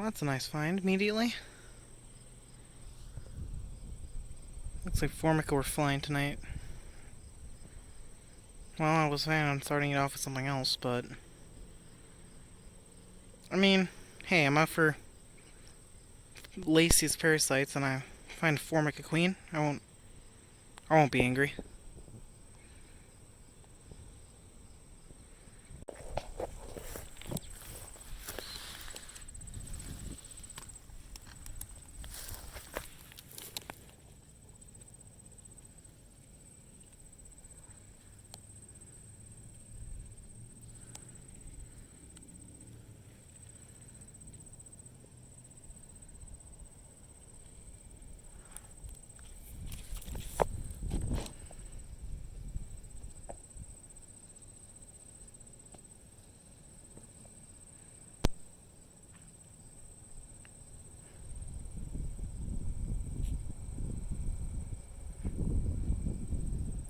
That's a nice find immediately. Looks like Formica were flying tonight. Well, I was planning on starting it off with something else, but I mean, hey, I'm out for lasius parasites and I find Formica queen. I won't be angry.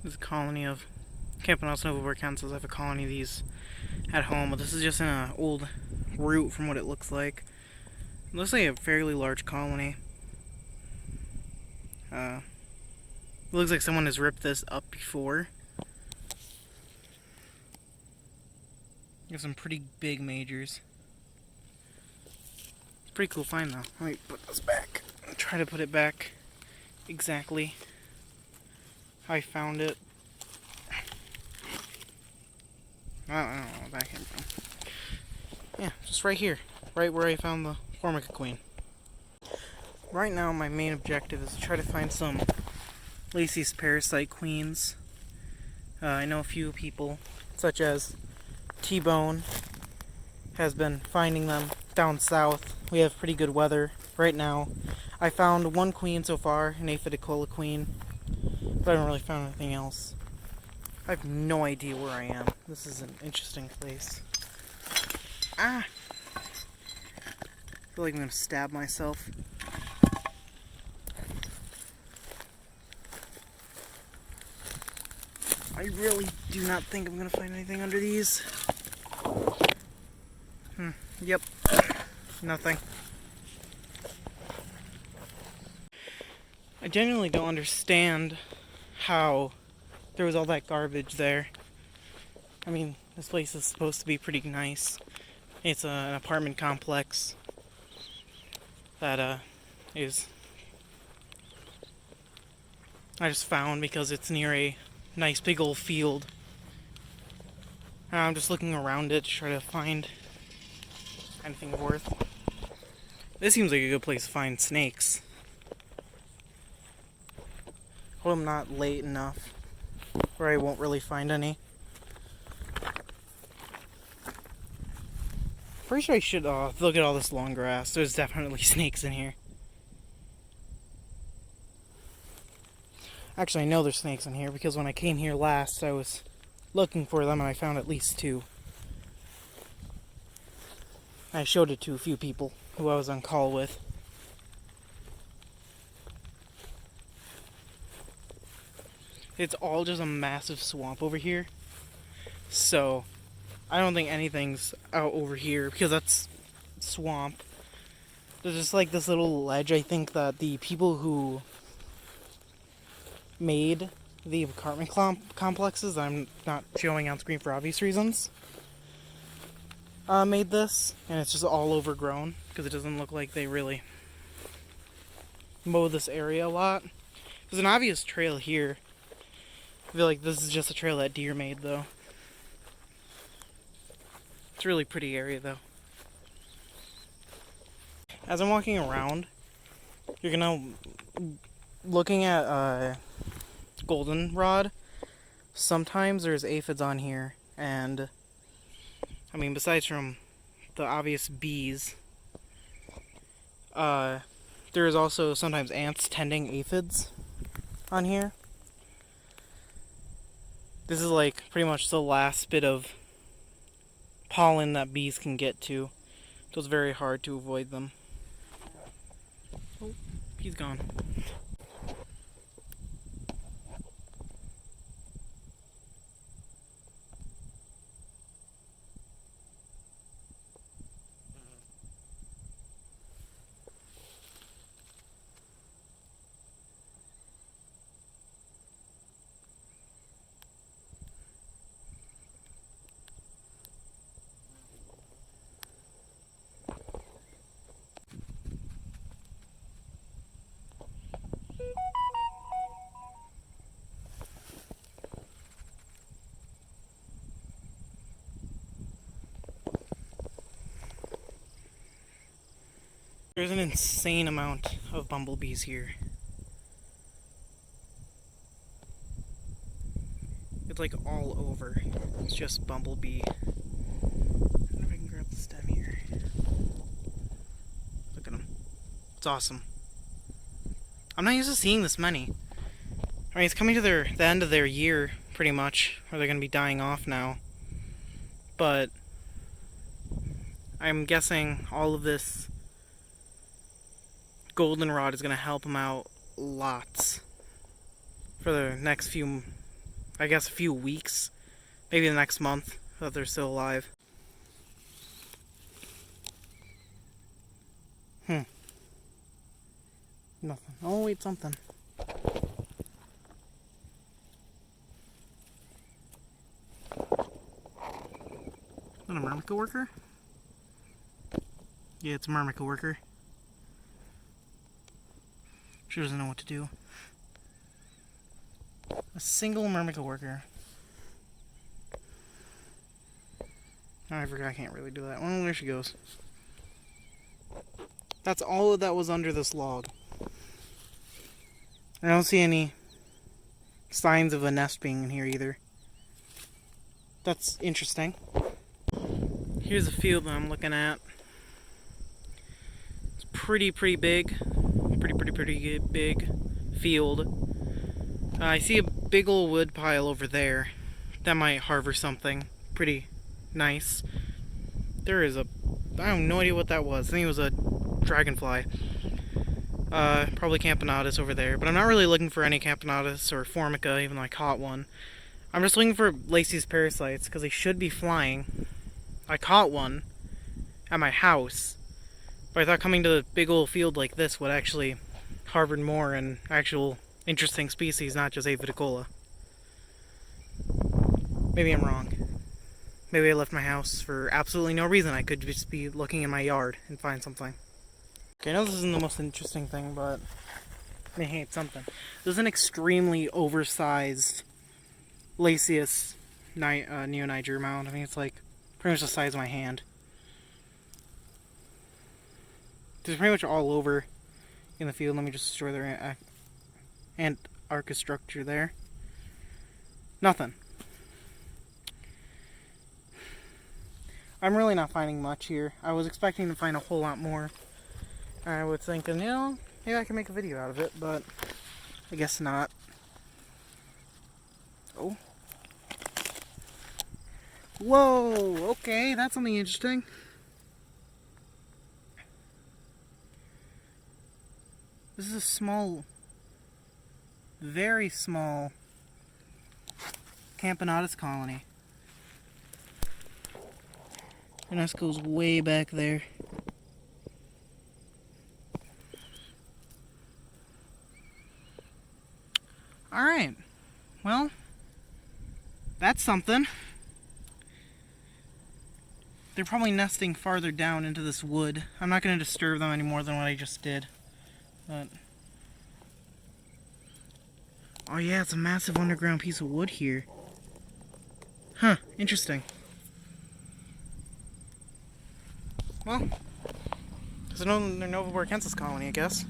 This is a colony of Campanus novaburcensis. I have a colony of these at home, but this is just in an old root from what it looks like. It looks like a fairly large colony. It looks like someone has ripped this up before. Got some pretty big majors. It's a pretty cool find though. Let me put this back. Try to put it back exactly how I found it. I don't know where that came from. Yeah, just right here. Right where I found the Formica queen. Right now my main objective is to try to find some lasius parasite queens. I know a few people, such as T-Bone, has been finding them down south. We have pretty good weather right now. I found one queen so far, an aphidicola queen, but I haven't really found anything else. I have no idea where I am. This is an interesting place. Ah! I feel like I'm gonna stab myself. I really do not think I'm gonna find anything under these. Yep. Nothing. I genuinely don't understand how there was all that garbage there. I mean, this place is supposed to be pretty nice. It's an apartment complex that is I just found because it's near a nice big old field. And I'm just looking around it to try to find anything worth. This seems like a good place to find snakes. Hope I'm not late enough where I won't really find any. Pretty sure I should look at all this long grass. There's definitely snakes in here. Actually, I know there's snakes in here because when I came here last, I was looking for them and I found at least two. I showed it to a few people who I was on call with. It's all just a massive swamp over here. So, I don't think anything's out over here because that's swamp. There's just like this little ledge. I think that the people who made the apartment complexes, I'm not showing on screen for obvious reasons, made this, and it's just all overgrown because it doesn't look like they really mow this area a lot. There's an obvious trail here. I feel like this is just a trail that deer made though. It's a really pretty area though. As I'm walking around, you're gonna looking at goldenrod. Sometimes there's aphids on here, and I mean besides from the obvious bees, there is also sometimes ants tending aphids on here. This is like pretty much the last bit of pollen that bees can get to, so it's very hard to avoid them. Oh, he's gone. There's an insane amount of bumblebees here. It's like all over. It's just bumblebee. I wonder if I can grab the stem here. Look at them. It's awesome. I'm not used to seeing this many. I mean, it's coming to the end of their year, pretty much, or they're going to be dying off now. But I'm guessing all of this goldenrod is going to help them out lots for the next few, I guess, a few weeks, maybe the next month, that they're still alive. Nothing. Oh, wait, something. Is that a myrmica worker? Yeah, it's a myrmica worker. She doesn't know what to do. A single myrmica worker. Oh, I forgot I can't really do that. Oh, there she goes. That's all that was under this log. I don't see any signs of a nest being in here either. That's interesting. Here's a field that I'm looking at. It's pretty big. Pretty big field. I see a big old wood pile over there. That might harbor something pretty nice. There is a... I have no idea what that was. I think it was a dragonfly. Probably Campanatus over there. But I'm not really looking for any Campanatus or Formica, even though I caught one. I'm just looking for lasius parasites, because they should be flying. I caught one at my house. But I thought coming to a big old field like this would actually harbor more and actual interesting species, not just Aviticola. Maybe I'm wrong. Maybe I left my house for absolutely no reason. I could just be looking in my yard and find something. Okay, I know this isn't the most interesting thing, but hey, it's something. This is an extremely oversized lasius neoniger mound. I mean, it's like pretty much the size of my hand. It's pretty much all over in the field. Let me just destroy their Antarctica structure there. Nothing. I'm really not finding much here. I was expecting to find a whole lot more. I was thinking, you know, maybe I can make a video out of it, but I guess not. Oh. Whoa, okay, that's something interesting. This is a small, very small Campanatus colony. The nest goes way back there. Alright, well, that's something. They're probably nesting farther down into this wood. I'm not going to disturb them any more than what I just did. But oh yeah, it's a massive underground piece of wood here. Huh, interesting. Well, it's a Nova Borkensis colony, I guess.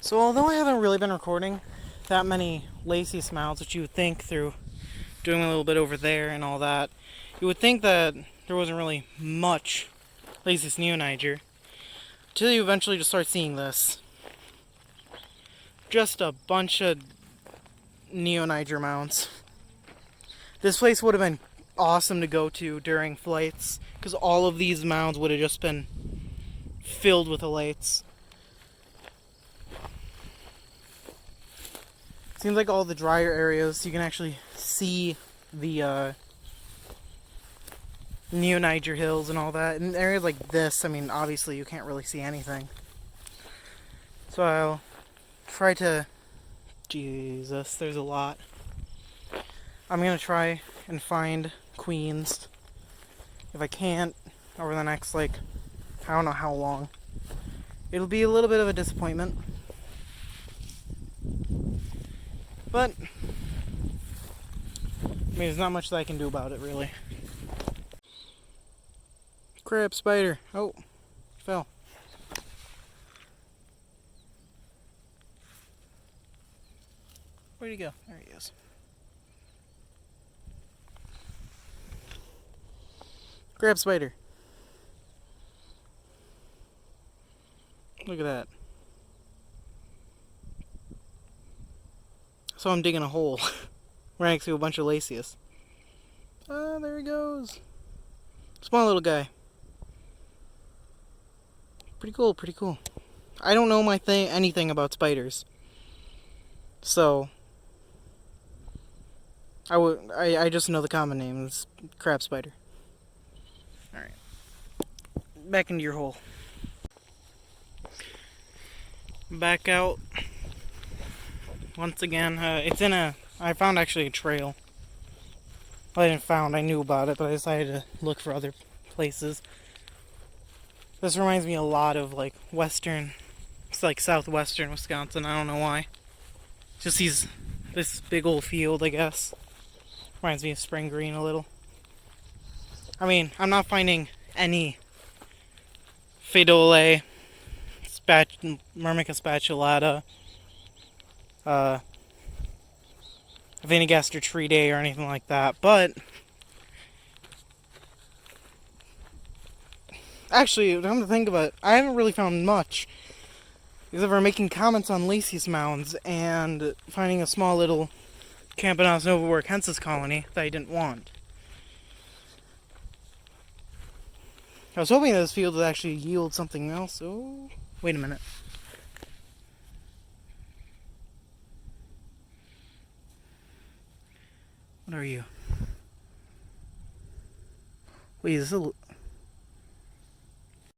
So although I haven't really been recording that many lasius mounds, which you would think through doing a little bit over there and all that, you would think that there wasn't really much lasius neoniger until you eventually just start seeing this. Just a bunch of neoniger mounds. This place would have been awesome to go to during flights, because all of these mounds would have just been filled with elates. Seems like all the drier areas you can actually see the neoniger hills and all that. In areas like this, I mean, obviously you can't really see anything. So I'll try to... Jesus, there's a lot. I'm gonna try and find queens. If I can't, over the next, like, I don't know how long. It'll be a little bit of a disappointment. But, I mean, there's not much that I can do about it, really. Crap, spider. Oh, fell. Where'd he go? There he is. Crab spider. Look at that. So I'm digging a hole right next to a bunch of lasius. Oh, there he goes. Small little guy. Pretty cool, pretty cool. I don't know anything about spiders. So I just know the common name. It's crab spider. Alright. Back into your hole. Back out. Once again, I found actually a trail. Well, I didn't found, I knew about it, but I decided to look for other places. This reminds me a lot of like it's like southwestern Wisconsin, I don't know why. Just this big old field, I guess. Reminds me of Spring Green a little. I mean, I'm not finding any Fidole, Myrmica spatulata, Vinigaster Treaday or anything like that, but actually, come to think of it, I haven't really found much. Except for making comments on lasius mounds and finding a small little Campanus novaworkensis colony that I didn't want. I was hoping that this field would actually yield something else. Oh, wait a minute. What are you? Wait, is this